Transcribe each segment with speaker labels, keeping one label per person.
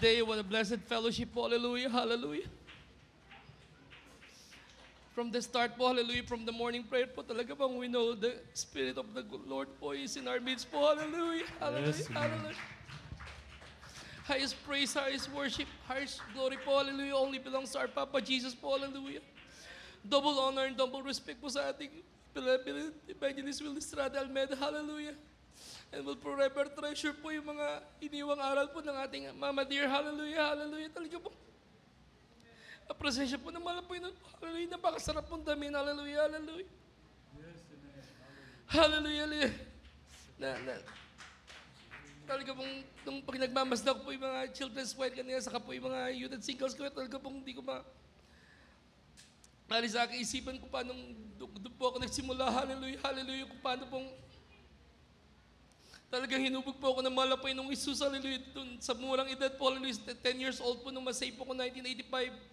Speaker 1: day. What a blessed fellowship po. Hallelujah, hallelujah. From the start po, hallelujah, from the morning prayer po, talaga bang we know the Spirit of the Lord po is in our midst po. Hallelujah, hallelujah,
Speaker 2: Yes,
Speaker 1: hallelujah. Highest praise, highest worship, highest glory po, hallelujah, only belongs to our Papa Jesus po, hallelujah. Double honor and double respect po sa ating beloved Evangelist Will Estrada Almeida, hallelujah. And will forever treasure po yung mga iniwang aral po ng ating Mama Dear, hallelujah, hallelujah. Talaga po, presensya po ng mahal po yun, hallelujah, napakasarap pong damin, hallelujah, hallelujah. Hallelujah, hallelujah. Talaga pong, nung pag nagmamasdak po yung mga children's choir kanina, saka po yung mga youth and singles choir, talaga pong hindi ko alis sa aking isipan ko paano doon po ako nagsimula, hallelujah, hallelujah, kung paano pong talagang hinubog po ako ng malapay nung Isus, hallelujah, dun sa murang edad po, hallelujah, 10 years old po nung masave po ko 1985.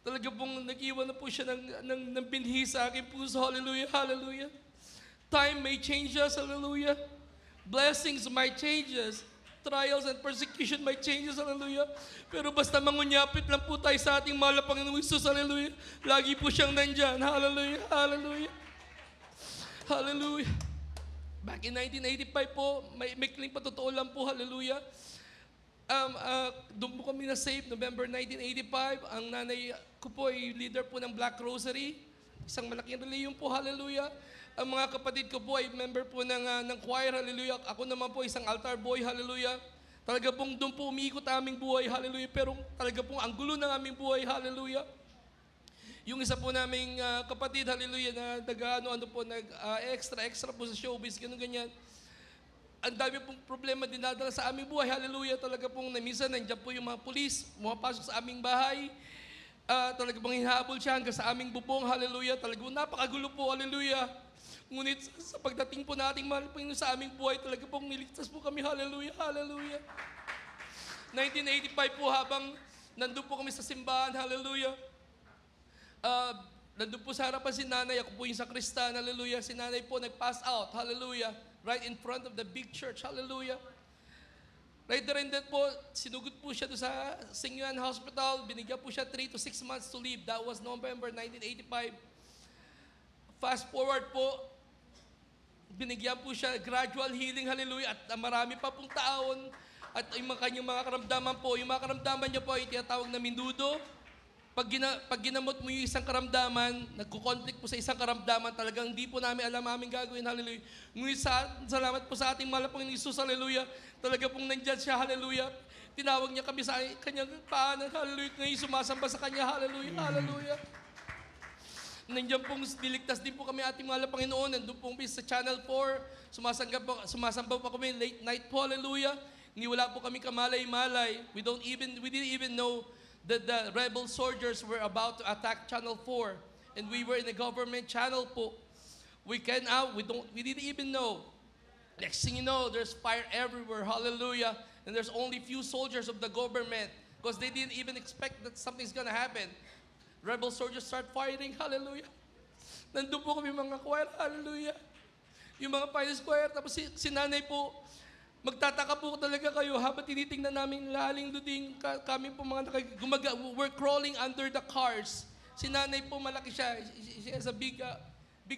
Speaker 1: Talaga pong nag-iwan na po siya ng binhi sa aking puso, hallelujah, hallelujah. Time may change us, hallelujah. Blessings might change us. Trials and persecution might change us, hallelujah. Pero basta mangunyapit lang po tayo sa ating mahal na Panginoong Isus, hallelujah. Lagi po siyang nandyan, hallelujah, hallelujah. Hallelujah. Back in 1985 po, may kling patotoo lang po, hallelujah. Doon po kami na-save, November 1985. Ang nanay ko po ay leader po ng Black Rosary. Isang malaking reliyon po, hallelujah. Ang mga kapatid ko po ay member po ng choir, hallelujah. Ako naman po isang altar boy, hallelujah. Talaga pong doon po umiikot aming buhay, hallelujah. Pero talaga pong ang gulo ng aming buhay, hallelujah. Yung isa po naming kapatid, hallelujah, na extra po sa showbiz, ganyan. Ang dami pong problema dinadala sa aming buhay, hallelujah. Talaga pong minsan nandiyan po yung mga pulis, pumapasok sa aming bahay. Talaga pong hinahabol siya hanggang sa aming bubong, hallelujah. Talaga pong napakagulo po, hallelujah. Ngunit sa pagdating po nating mahal po sa aming buhay, talaga pong niligtas po kami, hallelujah, hallelujah. 1985 po habang nandun po kami sa simbahan, hallelujah. Nandun po sa harapan si nanay, ako po yung sakristan, hallelujah. Si nanay po nag-pass out, hallelujah. Right in front of the big church, hallelujah. Right there and then po, sinugod po siya doon sa Singyan Hospital. Binigyan po siya 3 to 6 months to live. That was November 1985. Fast forward po, binigyan po siya gradual healing, hallelujah. At marami pa pong taon. At yung kanyang mga karamdaman po, yung mga karamdaman niya po ay tinatawag na minudo. Pag ginamot mo yung isang karamdaman, nagko-conflict po sa isang karamdaman, talagang hindi po namin alam aming gagawin, hallelujah. Ngunit salamat po sa ating mahal na Panginoong Isus, hallelujah. Talaga pong nandyan siya, hallelujah. Tinawag niya kami sa kanyang paanan, hallelujah. Ngayon sumasamba sa kanya, hallelujah, hallelujah. Nandiyan pong niligtas din po kami ating mahal na Panginoon. Nandun pong sa Channel 4, sumasamba po kami late night po, hallelujah. Wala po kami kamalay-malay. We didn't even know that the rebel soldiers were about to attack Channel 4, and we were in a government channel po. We didn't even know. Next thing you know, there's fire everywhere, hallelujah, and there's only few soldiers of the government because they didn't even expect that something's gonna happen. Rebel soldiers start firing, hallelujah. Nandun po kami mga choir, hallelujah. Yung mga finest choir, tapos si nanay po, magtataka po talaga kayo habang tinitingnan namin laling luding kami po mga we're crawling under the cars. Si nanay po malaki siya. She has a big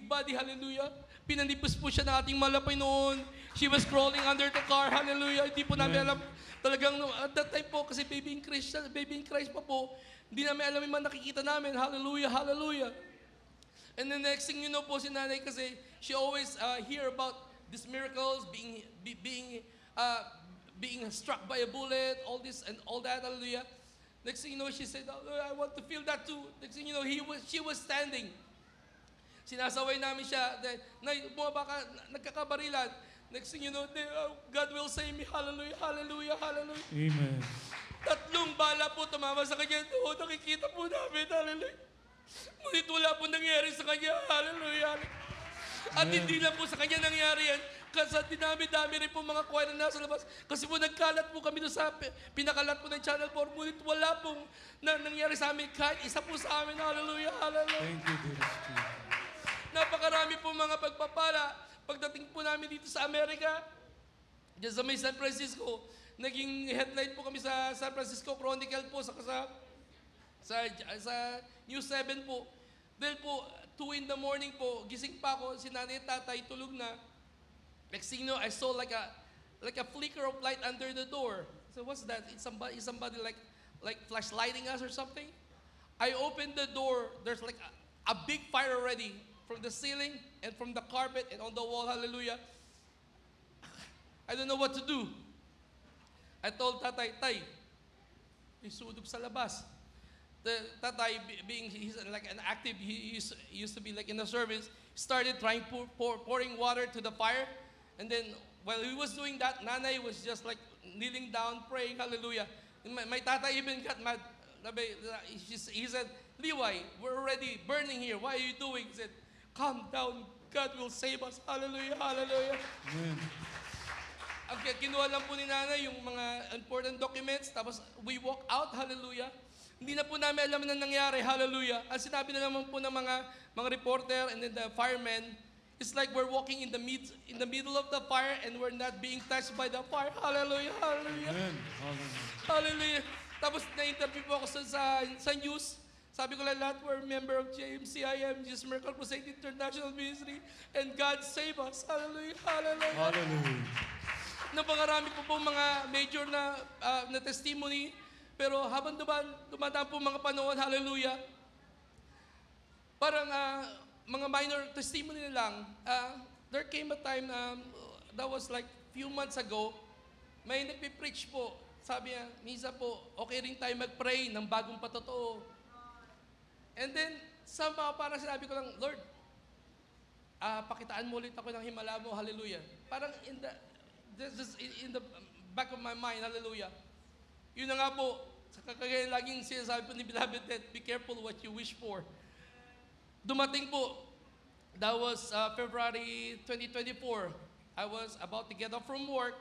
Speaker 1: body, hallelujah. Pinanipos po siya ng ating malapay noon. She was crawling under the car, hallelujah. Hindi po namin alam. Talagang at that time po, kasi baby in Christ pa po, hindi namin alam yung mga nakikita namin. Hallelujah, hallelujah. And the next thing you know po, si nanay kasi, she always hear about these miracles, being struck by a bullet, all this and all that, hallelujah. Next thing you know, she said, oh, I want to feel that too. Next thing you know, she was standing. Sinasaway namin siya, bumaba ka, nagkakabarilan. Next thing you know, God will save me, hallelujah, hallelujah, hallelujah.
Speaker 2: Amen.
Speaker 1: 3 bala po tumama sa kanya. Nakikita po namin, hallelujah. Ngunit wala po nangyari sa kanya, hallelujah. At hindi lang po sa kanya nangyari yan, kasi dinami-dami rin po mga choir na nasa labas. Kasi po nagkalat po kami doon sa pinakalat po ng Channel 4. Ngunit wala pong nangyari sa amin kahit isa po sa amin. Hallelujah, hallelujah.
Speaker 2: Thank you, dear Spirit.
Speaker 1: Napakarami po mga pagpapala. Pagdating po namin dito sa Amerika, dyan sa may San Francisco, naging headline po kami sa San Francisco Chronicle po sa News 7 po. Dahil po, 2 in the morning po, gising pa ako, si nanay at tatay tulog na. Next thing you know, I saw like a flicker of light under the door. So what's that? Is somebody like flashlighting us or something? I opened the door. There's like a big fire already from the ceiling and from the carpet and on the wall. Hallelujah. I don't know what to do. I told tatay, tay, may sudog sa labas. The tatay, being he's like an active, he used to be like in the service, started trying pouring water to the fire, and then while he was doing that, nanay was just like kneeling down, praying, hallelujah. And my tatay even got mad. He said, Levi, we're already burning here. Why are you doing? He said, calm down. God will save us. Hallelujah, hallelujah.
Speaker 2: Amen.
Speaker 1: Okay, kinuha lang po ni nanay yung mga important documents, tapos we walk out, hallelujah. Hindi na po namin alam na nangyari, hallelujah. Ang sinabi na naman po ng mga reporter and then the firemen, it's like we're walking in the middle of the fire and we're not being touched by the fire. Hallelujah, hallelujah.
Speaker 2: Amen. Hallelujah.
Speaker 1: Hallelujah. Tapos na-interview po ako sa news. Sabi ko lang lahat, we're a member of JMCIM, Jesus Miracle Crusade International Ministry, and God save us. Hallelujah, hallelujah.
Speaker 2: Hallelujah.
Speaker 1: Napakarami po mga major na testimony. Pero habang dumadaan po mga panahon, hallelujah, parang mga minor testimony na lang. There came a time, that was like few months ago, may nagpipreach po. Sabi niya, Misa po, okay rin tayo mag-pray ng bagong patotoo. And then, parang sinabi ko lang, Lord, pakitaan mo ulit ako ng himala mo, hallelujah. Parang in the back of my mind, hallelujah. Yun na nga po, sa kagaya laging sinasabi po ni Beloved that be careful what you wish for. Dumating po, that was February 2024. I was about to get off from work.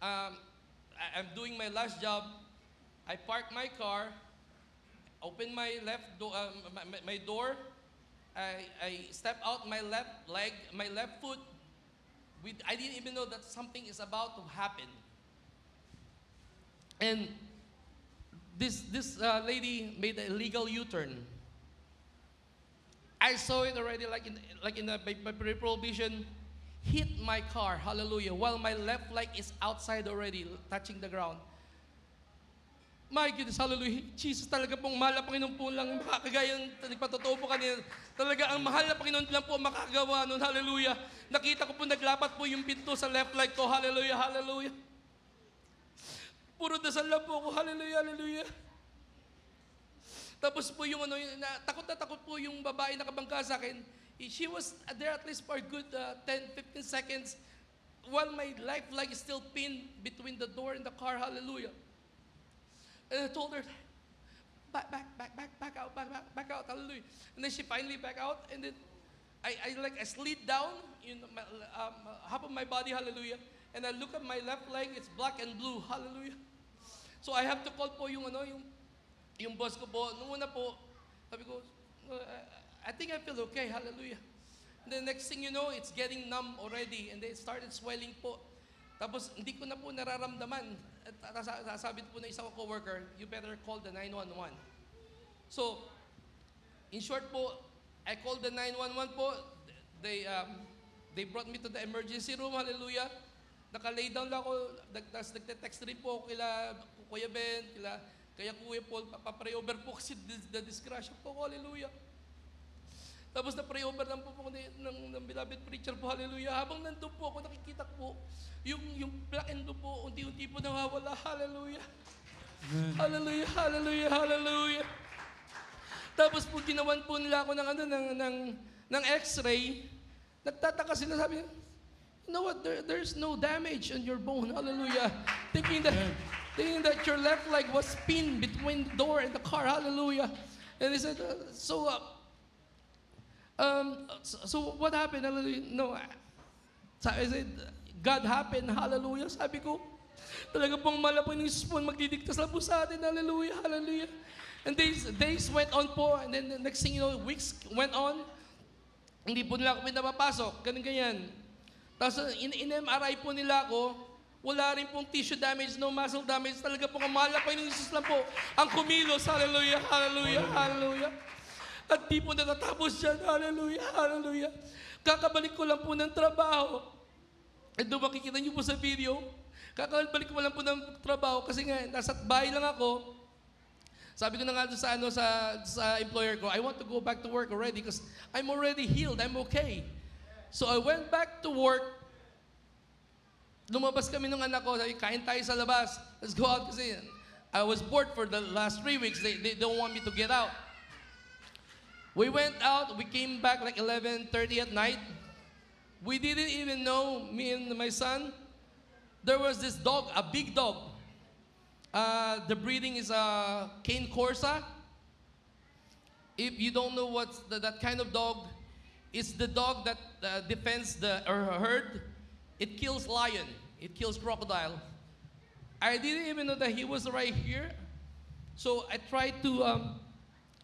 Speaker 1: I'm doing my last job. I parked my car, opened my left door, my door. I step out my left leg, my left foot. I didn't even know that something is about to happen. And this lady made an illegal U-turn. I saw it already, like in my peripheral vision, hit my car, hallelujah, while my left leg is outside already, touching the ground. My goodness, hallelujah. Jesus, talaga pong mahal na Panginoon po lang makakagaya ng nagpatotoo po kanina. Talaga ang mahal na Panginoon lang po makakagawa nun, hallelujah. Nakita ko po naglapat po yung pinto sa left leg ko, hallelujah, hallelujah. Puro dasal lang po ako, hallelujah, hallelujah. Tapos po yung takot na takot po yung babae nakabangga sa akin. She was there at least for a good 10-15 seconds while my left leg is still pinned between the door and the car, hallelujah. And I told her, back out, hallelujah. And then she finally back out, and then I slid down in half of my body, hallelujah. And I look at my left leg, it's black and blue, hallelujah. So I have to call po yung boss ko po. Nung una po, sabi ko, I think I feel okay, hallelujah. And the next thing you know, it's getting numb already, and then it started swelling po. Tapos hindi ko na po nararamdaman. At sabi po ng isang coworker, you better call the 911. So, in short po, I called the 911 po. They brought me to the emergency room, hallelujah. Naka-lay down lang ako, tapos nagte-text rin po ako kila Kuya Ben, kaya Kuya Paul, papapray over po kasi the disgrasya po, hallelujah. Tapos na-pray over lang po ng beloved preacher po, hallelujah. Habang nandun po ako, nakikita po, yung black and blue po, unti-unti po nawawala, hallelujah.
Speaker 2: Amen.
Speaker 1: Hallelujah, hallelujah, hallelujah. Tapos po ginawan po nila ako ng x-ray. Nagtataka sila, sabi niya, you know what, there's no damage on your bone, hallelujah. Thinking that your left leg was pinned between the door and the car, hallelujah. And they said, so what happened, hallelujah? No, I said, God happened, hallelujah. Sabi ko, talaga pong malapon yung spoon, magdidiktas lang po sa atin, hallelujah, hallelujah. And days went on po, and then the next thing you know, weeks went on, hindi po nila ako pinapapasok, ganyan. Tapos in-MRI po nila ako, Wala rin pong tissue damage, no muscle damage. Talaga pong ang mahal na Panginoong Jesus lang po ang kumilos. Hallelujah, hallelujah, hallelujah. At di po natatapos dyan. Hallelujah, hallelujah. Kakabalik ko lang po ng trabaho. And doon makikita niyo po sa video, kakabalik ko lang po ng trabaho kasi nga, nasa bahay lang ako. Sabi ko na nga doon sa employer ko, I want to go back to work already because I'm already healed, I'm okay. So I went back to work. Lumabas kami ng anak ko, sabi, kain tayo sa labas. Let's go out kasi I was bored for the last 3 weeks. They don't want me to get out. We went out, we came back like 11:30 at night. We didn't even know, me and my son, there was this dog, a big dog. The breeding is a Cane Corsa. If you don't know what's that kind of dog, it's the dog that defends the herd. It kills lion. It kills crocodile. I didn't even know that he was right here. So I tried to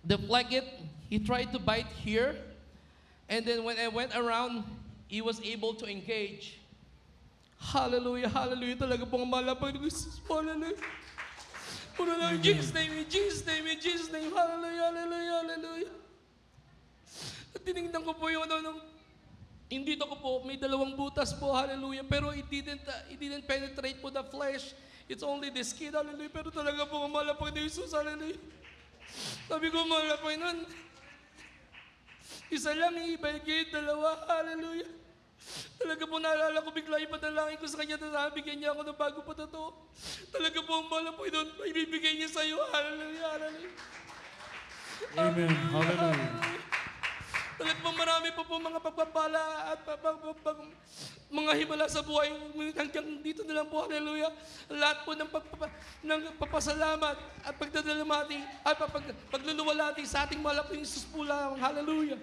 Speaker 1: deflect it. He tried to bite here. And then when I went around, he was able to engage. Hallelujah, hallelujah. Talaga pong malapag ng Jesus. Hallelujah. Puro lang, in Jesus' name, in Jesus' name, in Jesus' name. Hallelujah, hallelujah, hallelujah. At tinignan ko po yung hindi ko po, may 2 butas po, hallelujah. Pero it didn't penetrate po the flesh. It's only the skin, hallelujah. Pero talaga po, malapag ng Jesus, hallelujah. Sabi ko, malapag nun. Isa lang, iba-igay, 2, hallelujah. Talaga po naalala ko bigla yung panalangin ko sa kanya na nabigyan niya ako ng bago pa totoo. Talaga po ang mahal po doon, ibibigay niya sa iyo. Hallelujah, hallelujah.
Speaker 2: Amen. Hallelujah.
Speaker 1: Talaga po marami po mga pagpapala at mga himala sa buhay. Hanggang dito na lang po, hallelujah. Lahat po ng pagpapasalamat at pagdadalamati at pagluluwalati sa ating mahal po yung Jesus po lang. Hallelujah.